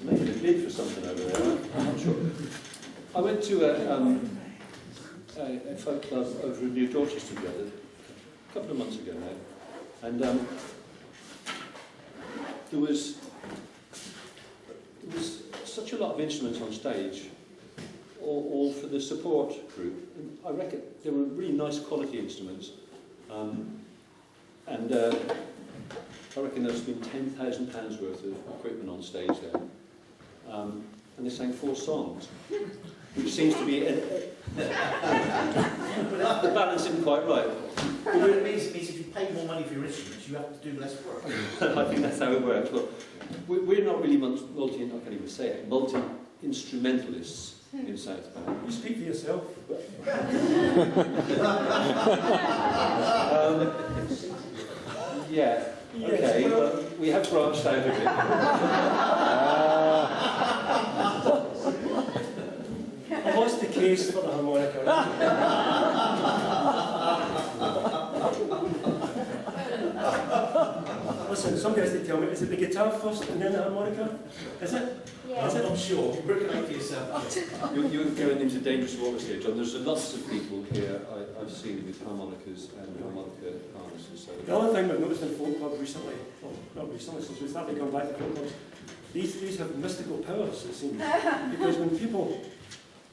Making a bid for something over there. I'm not sure. I went to a folk club over in New Dorchester together a couple of months ago now, and there was such a lot of instruments on stage, all for the support group. And I reckon they were really nice quality instruments, and I reckon there's been £10,000 worth of equipment on stage there. And they sang 4 songs, which seems to be... the balance isn't quite right. Well, it means if you pay more money for your instruments, you have to do less work. I think that's how it works. Well, we're not really I can't even say it, multi-instrumentalists in Southbound. You speak for yourself. Yeah. Okay, well, we have branched out a bit. What's the case for the harmonica? Listen, somebody has to tell me, is it the guitar first and then the harmonica? Is it? Yeah. Is it? I'm not sure. Work it out for yourself. You're going into dangerous waters here, John. There's lots of people here I've seen with harmonicas and harmonica harnesses. So. The other thing we've noticed in folk clubs recently, well, not recently, since we started to come back to folk clubs, these have mystical powers, it seems. Because when people,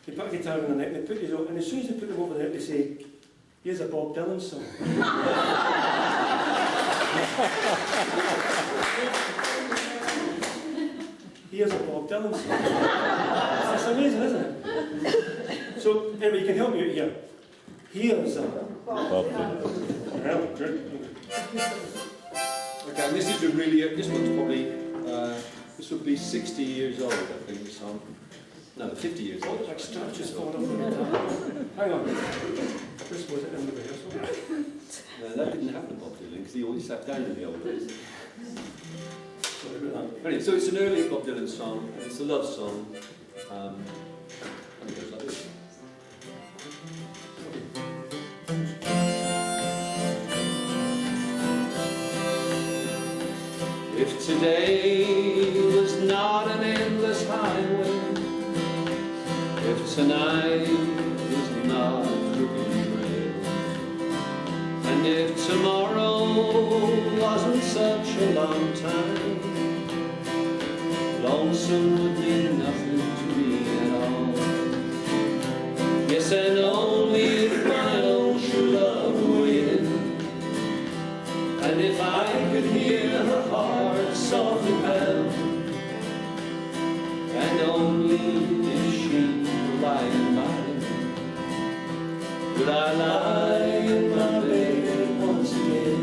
they put a guitar on the neck, they put these on, and as soon as they put them over the neck, they say, here's a Bob Dylan song. Here's a Bob Dylan song. That's amazing, isn't it? So, anyway, you can help me out here. Here's a Bob Dylan. Well, good. Okay, and this is a really, this one's probably, this would be 60 years old, I think, this song. No, 50 years old. Like structures falling off the guitar. Hang on. This was it in the rehearsal. No, that didn't happen to Bob Dylan, because he always sat down in the old days. Sorry about that. Anyway, so it's an early Bob Dylan song, and it's a love song. And it goes like this. If today was not an endless highway, if tonight was not a crooked trail, and if tomorrow wasn't such a long time, lonesome would mean nothing to me at all. Yes, and only if my own true love were waiting, and if I could hear her heart softly pound, and only if she were lying by me, would I lie in my bed once again.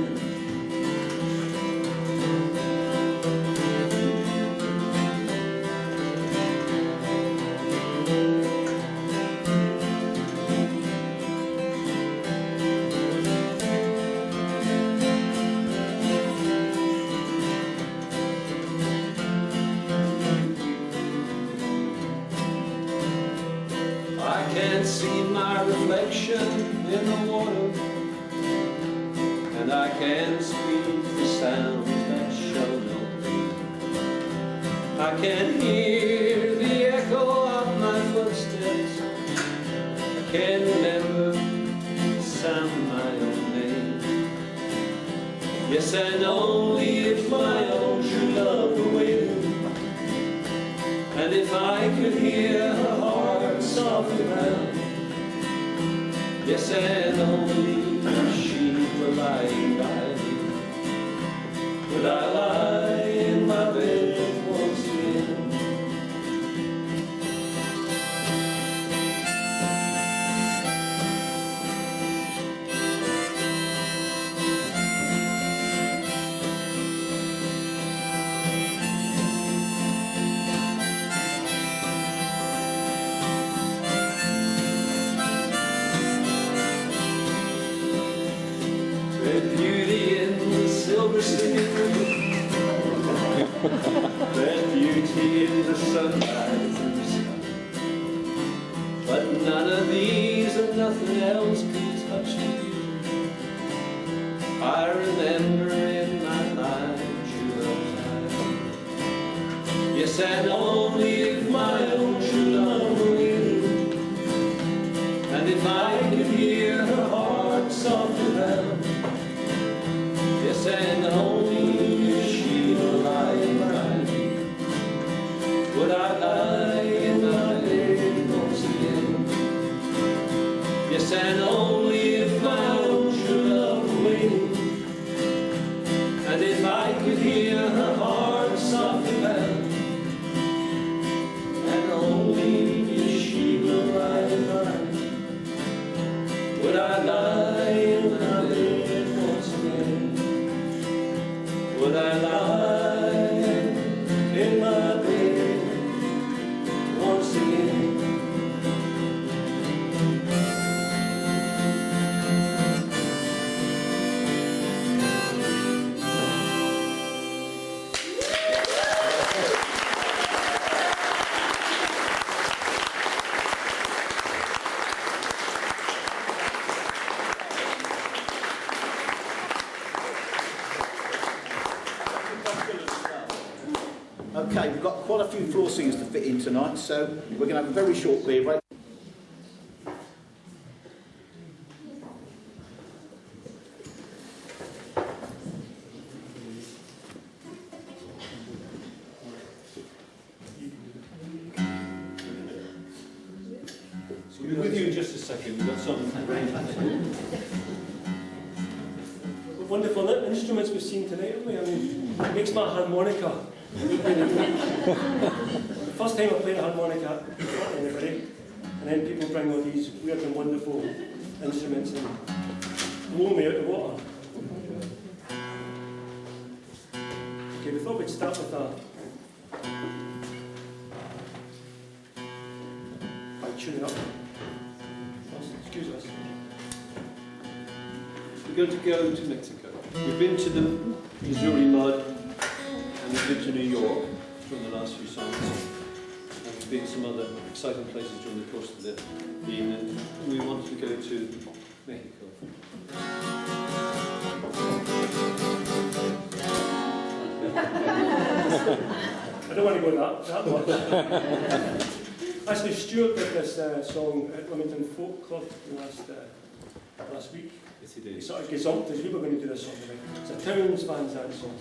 See my reflection in the water, and I can speak the sounds that shall not be. I can hear the echo of my footsteps, I can remember the sound of my own name. Yes, and only if my own true love were waiting, and if I could hear her heart softly pound. Yes, and only if she were lying by me, would I lie in my bed once again. There's beauty in the silver singing river. There's beauty in the sunrise and the sky. But none of these and nothing else can touch the beauty I remember in my life, true love's eye. Yes, and only if my own true love were waiting, and if I could hear her heart softly bell. Yes, and only if she were lying by me, would I lie in my bed once again. Yes, and only if my own true love were waiting, and if I could hear her heart softly bell, and only if she were lying by me, would I lie in my bed once again? Would I lie in my bed once again? Okay, we've got quite a few floor singers to fit in tonight, so we're going to have a very short beer break. So we'll be with you in just a second. We've got some arrangements. Wonderful instruments we've seen tonight, haven't we? I mean, it makes my harmonica. The first time I played a harmonica, not anybody, and then people bring all these weird and wonderful instruments and blow me out the water. Okay, we thought we'd start with by tuning up. Excuse us. We're going to go to Mexico. We've been to the Missouri mud, and we've been to New York from the last few songs. And we've been to some other exciting places during the course of the evening. We wanted to go to Mexico. I don't want to go that much. Actually, Stuart did this song at Leamington Folk Club last week. Yes, he did. He sort of gazumped as we were going to do this song tonight. It's a Townes Van Zandt song.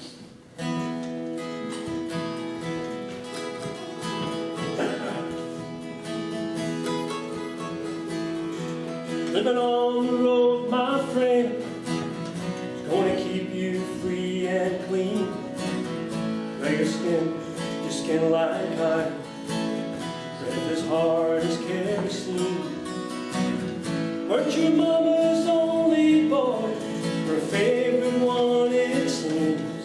Living on the road, my friend, is going to keep you free and clean. Wear your skin like iron, breath as hard as kerosene. Weren't your mama's only boy, her favorite one it seems.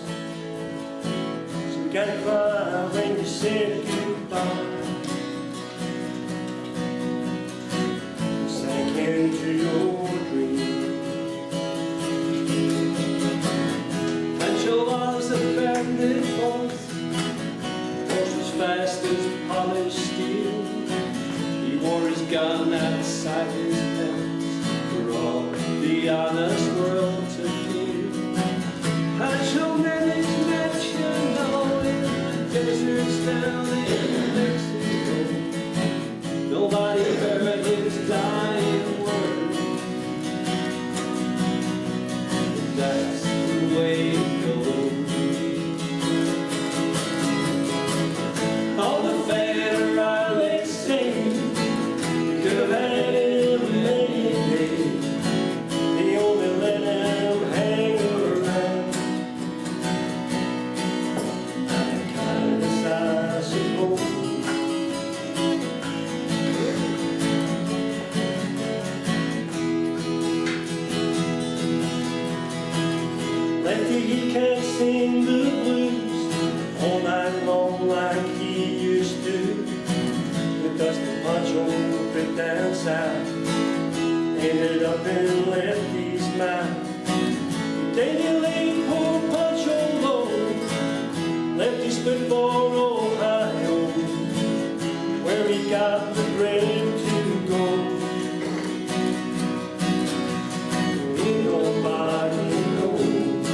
So you gotta cry when you said goodbye. Into your dream. Pancho was a bandit horse, horse was fast as polished steel. He wore his gun outside his pants for all the honest world to feel. Pancho managed mansion all in the deserts down in Mexico. Nobody heard his dying word. That's the way it goes. All the federal saying you could have had him any day. They only let him hang around. Kindness, I suppose. He can't sing the blues all night long like he used to. With Dusty Pancho bit down south, ended up in Lefty's mouth. Steady lane, poor Pancho low, left his foot for Ohio, where he got the brain to go. Ain't nobody knows.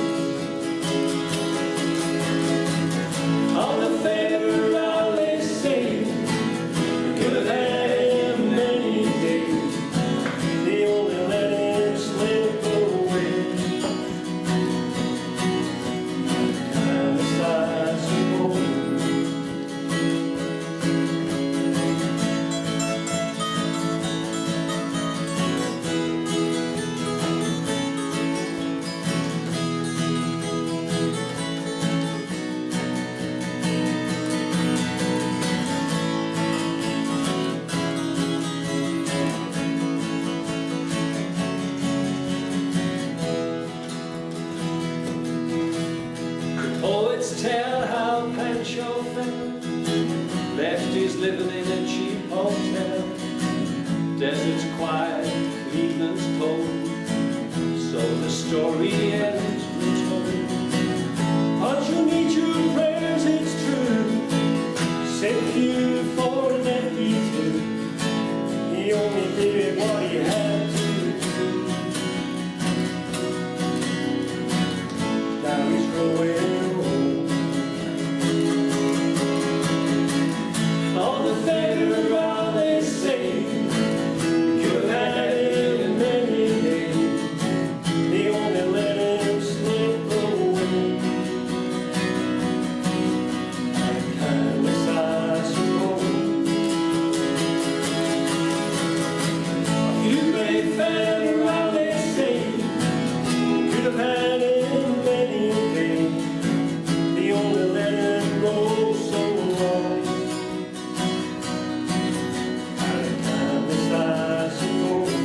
On the federal they say, we could have had him many days. They only let him slip away. Kind of sad, suppose. Poets tell how Pancho fell, Lefty's living in a cheap hotel. Desert's quiet, Cleveland's cold, so the story ends retold. But you need your prayers, it's true. Save you for Lefty too. He only did what he had to do. Now he's growing old. On the federal they say, You could have had him many days. They only let him slip away. Kindness, I suppose. You may federal they say, you could have had him many days. They only let him go so long. Kindness, I suppose.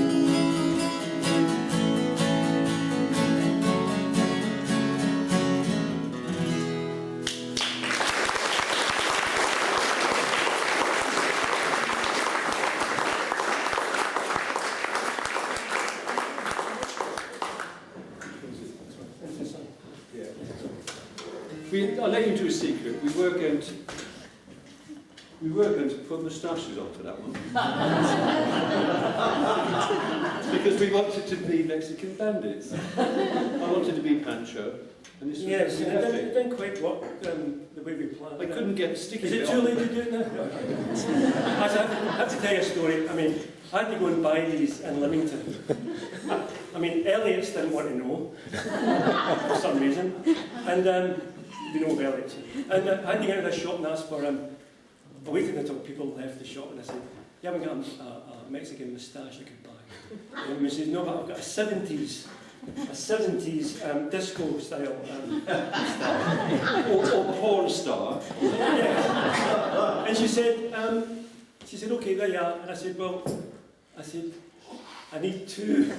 I'll let you into a secret. We were going to put moustaches onto that one. Because we wanted to be Mexican bandits. I wanted to be Pancho, and this Yes, was and it didn't quite work the way we planned. I couldn't get sticky. Is it bit too on. late to do it now? I have to tell you a story. I mean, I had to go and buy these in Leamington. I mean, Elliott's didn't want to know for some reason, and you know Elliott's. And I had to get out of the shop and ask for I waited until people left the shop, and I said, "You haven't got a Mexican moustache I could buy?" And he says, "No, but I've got a 70s disco style moustache." Or porn star. Yeah. And she said, "Okay, there you are." And I said, "I need two."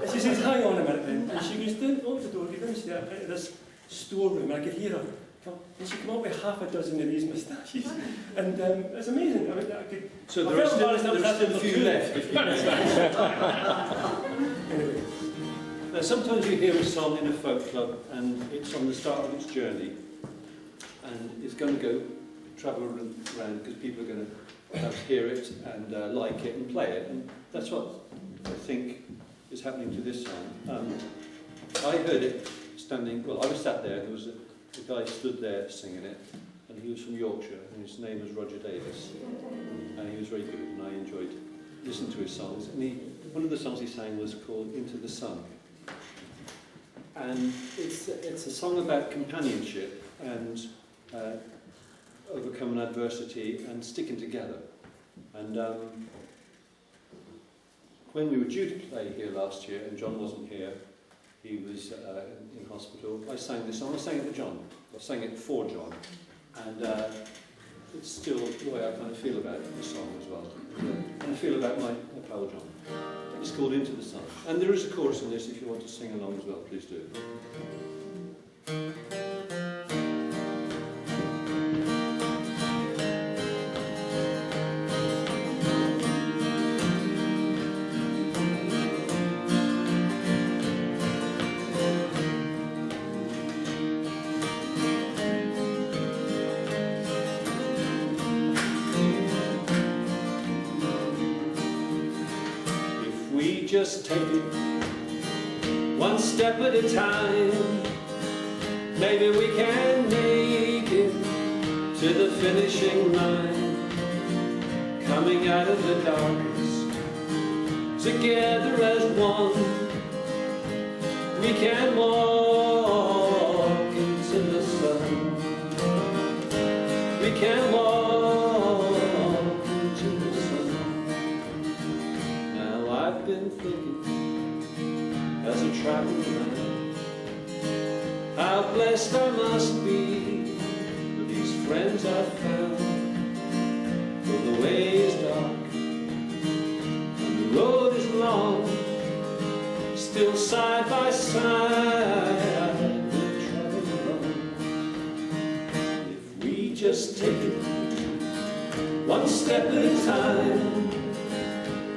And she says, "Hang on a minute then." And she goes down, open the door, go downstairs into this storeroom, and I could hear her. And she came up with half a dozen of these moustaches. And it's amazing. I mean, I could... So I there are felt embarrassed I was still a asking for few two. left. If you Anyway. Now, sometimes you hear a song in a folk club and it's on the start of its journey, and it's going to go travel around because people are going to perhaps hear it and like it and play it, and that's what I think is happening to this song. I heard it standing. Well, I was sat there. There was a guy stood there singing it, and he was from Yorkshire, and his name was Roger Davis, and he was very good, and I enjoyed listening to his songs. And one of the songs he sang was called "Into the Sun." And it's a song about companionship and overcoming adversity and sticking together. And when we were due to play here last year, and John wasn't here, he was in hospital, I sang this song. I sang it to John. I sang it for John. And it's still the way I kind of feel about the song as well. And I feel about my pal John. It's called Into the Sun. And there is a chorus in this if you want to sing along as well, please do. just take it one step at a time. Maybe we can make it to the finishing line, coming out of the darkness together as one. We can walk into the sun. We can walk into the sun. Now I've been thinking as I travel around, how blessed I must be with these friends I've found. For the way is dark and the road is long, still side by side we'll travel along. If we just take it one step at a time,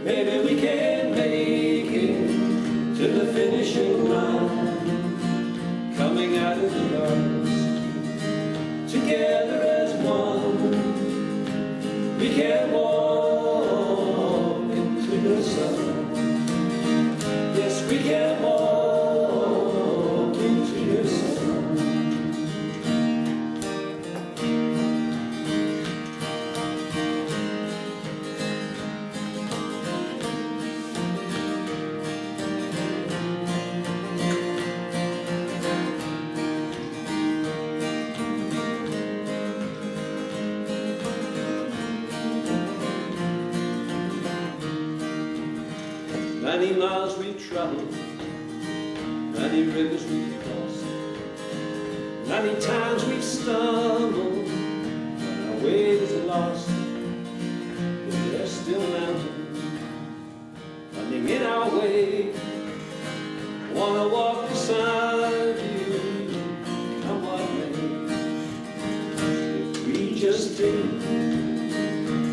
maybe we can make it to the finishing line, coming out of the darkness together as one. We can walk into the sun. Yes, we can walk into the sun. Many miles we've traveled, many rivers we've crossed, many times we've stumbled, and our way is lost. But there's still mountains running in our way. I wanna walk beside you, come what may. If we just take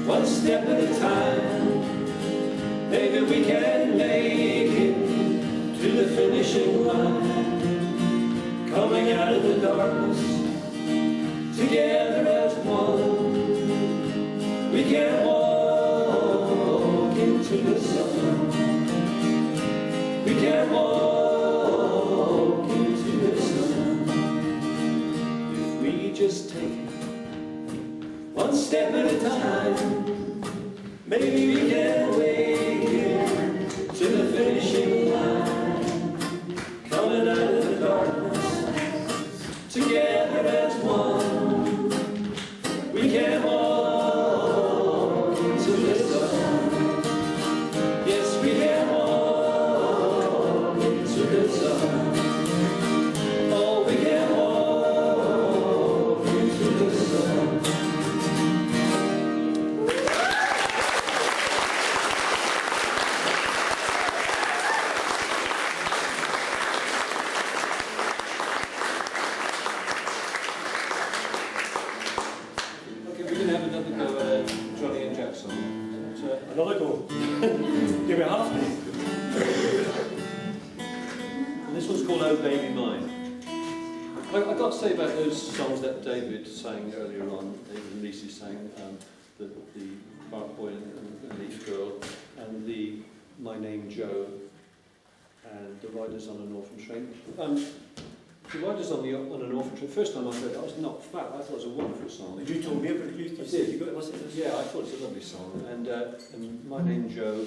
one step at a time, maybe we can make it to the finishing line, coming out of the darkness together as one. We can walk into the sun. We can walk into the sun. If we just take it one step at a time, maybe we can wait to the finishing line, coming out of the darkness together as one. We can walk into the sun. Yes, we can walk into the sun. Oh, we can walk into the sun. Another go. Give me half. And this one's called Oh Baby Mine. I've got to say about those songs that David sang earlier on, David and Lisa sang, the Bark Boy and Leaf Girl, and the My Name Joe, and the Riders on an Orphan Train. The Riders on an Orphan Train, first time I heard it, I was knocked flat. I thought it was a wonderful song. You told me about it, you said you got to listen to this. Yeah, I thought it was a lovely song. And My Name Joe,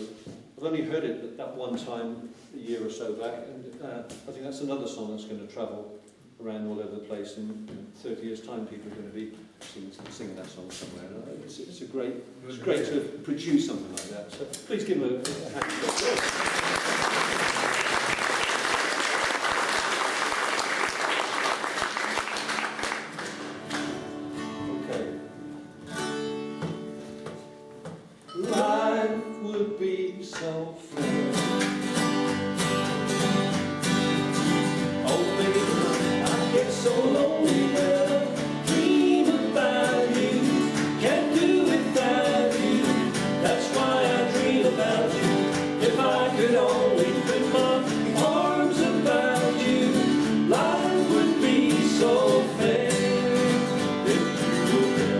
I've only heard it that one time a year or so back, and I think that's another song that's going to travel around all over the place. In 30 years' time, people are going to be singing that song somewhere. And it's great to produce something like that. So please give them a hand. Life would be so fair. Oh baby, I get so lonely when I dream about you. Can't do without you. That's why I dream about you. If I could only put my arms about you, life would be so fair. If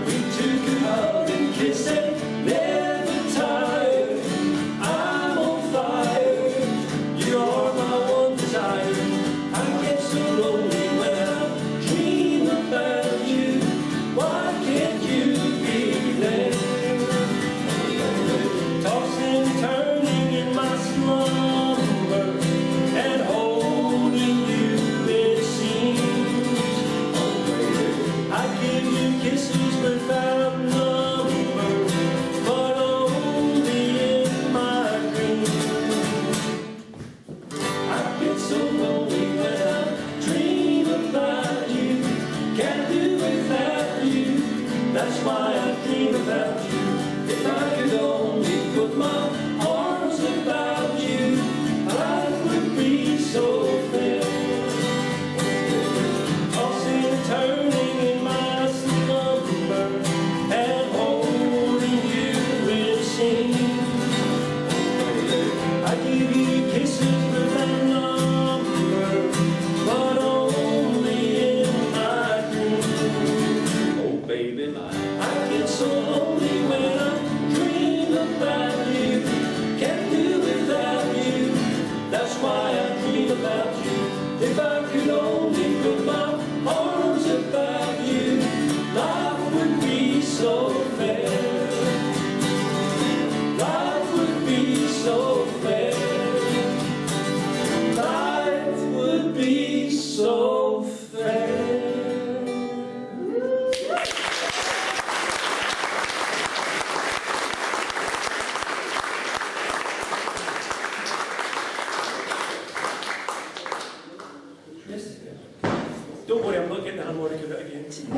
we took a hug and kiss and never tired, I'm on fire.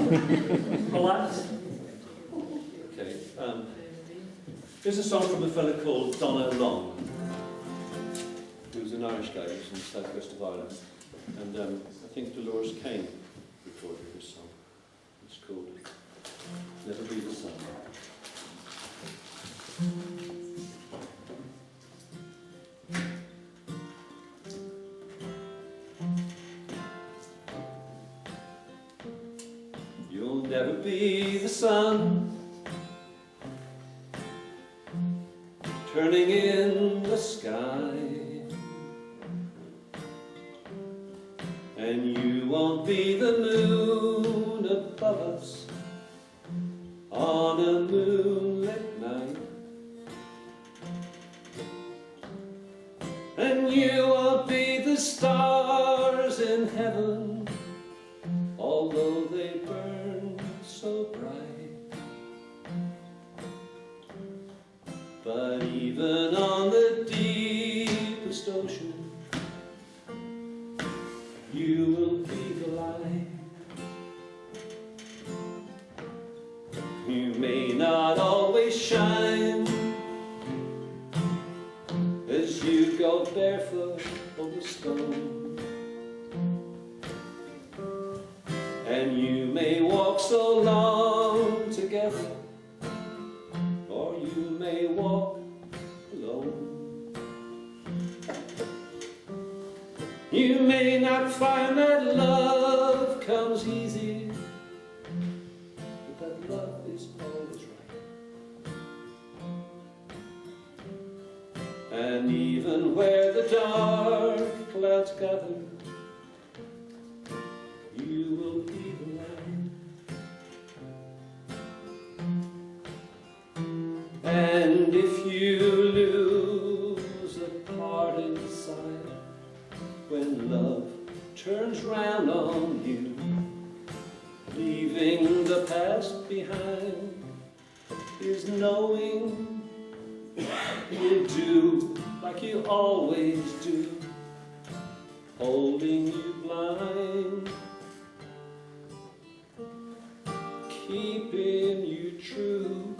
Relax. Okay. Here's a song from a fella called Donna Long, who's an Irish guy who's from the southwest of Ireland. And I think Dolores Kane recorded this song. It's called Never Be the Sun. You'll never be the sun turning in the sky, and you won't be the moon above us on a moonlit night, and you won't be the stars in heaven, although they burn so bright. But even on the deepest ocean, you will be the light. You may not always shine as you go barefoot over stone, and you may walk so long together, or you may walk alone. You may not find that love comes easy, but that love is always right. And even where the dark clouds gather, you will be the light. And if you lose a part inside, when love turns round on you, leaving the past behind, is knowing you'll do like you always do, holding you blind, keeping you true.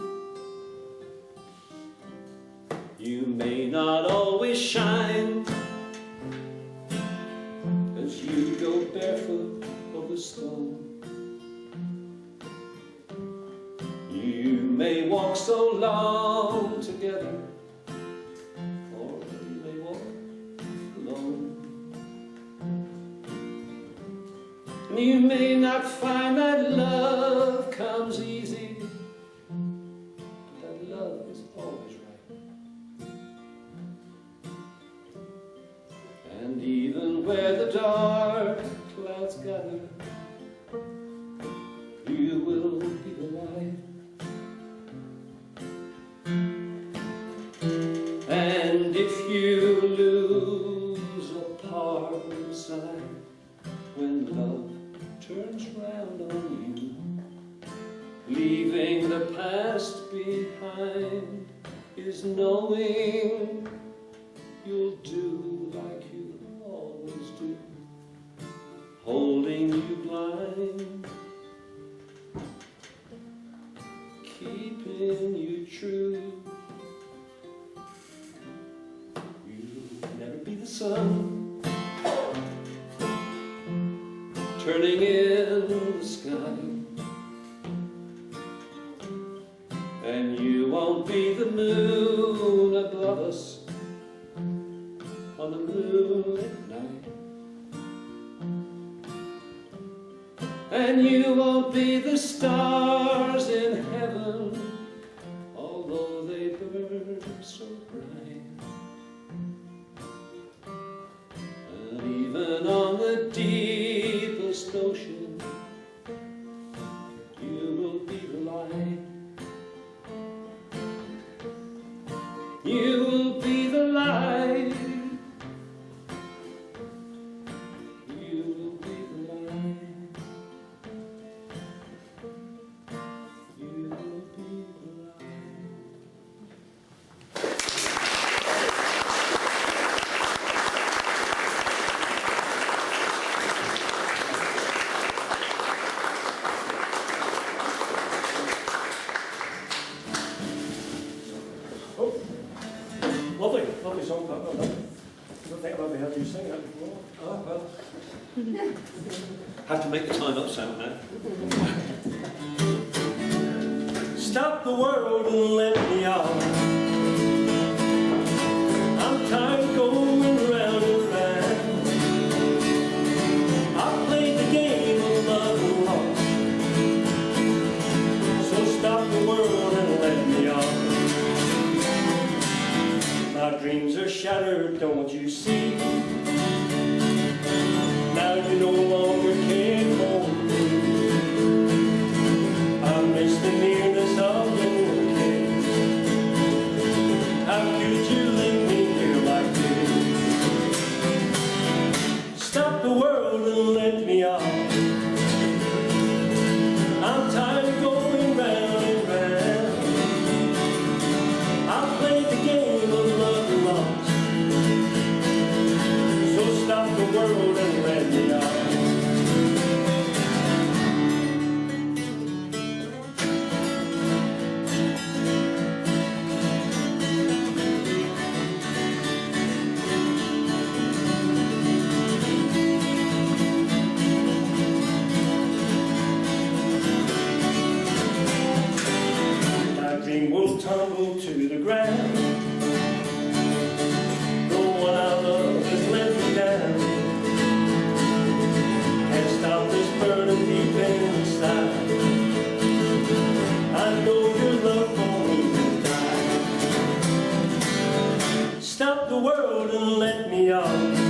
You may not always shine as you go barefoot over stone. You may walk so long together, or you may walk alone. You may not find that love comes easy, but that love is always right. And even where the dark clouds gather, you will be the light. And if you lose a part inside, when love turns round on you, leaving the past behind, is knowing you'll do like you always do, holding you blind, keeping you true. You'll never be the sun turning in the sky, and you won't be the moon above us on a moonlit night, and you won't be the stars in heaven, although they burn so bright. And even on the deepest ocean, you will be the light. You will be the light. You will be the light. Lovely, lovely song, Pat. Well done. I don't think I've ever heard you sing that before. Oh, well. Have to make the time up sound now. Stop the world and let me out. I'm tired of going round and round. I played the game of love and lost. So stop the world and let me out. My dreams are shattered, don't you see? Now you no longer care for me. I miss the nearness of your kiss. How could you leave me here like this? Stop the world and let me out. I'm tired of going round and round. I played the game of love and lost. So stop the world and let me out. My dream will tumble to the ground. The one I love has let me down. Can't stop this burning deep inside. I know your love for me will die. Stop the world and let me out.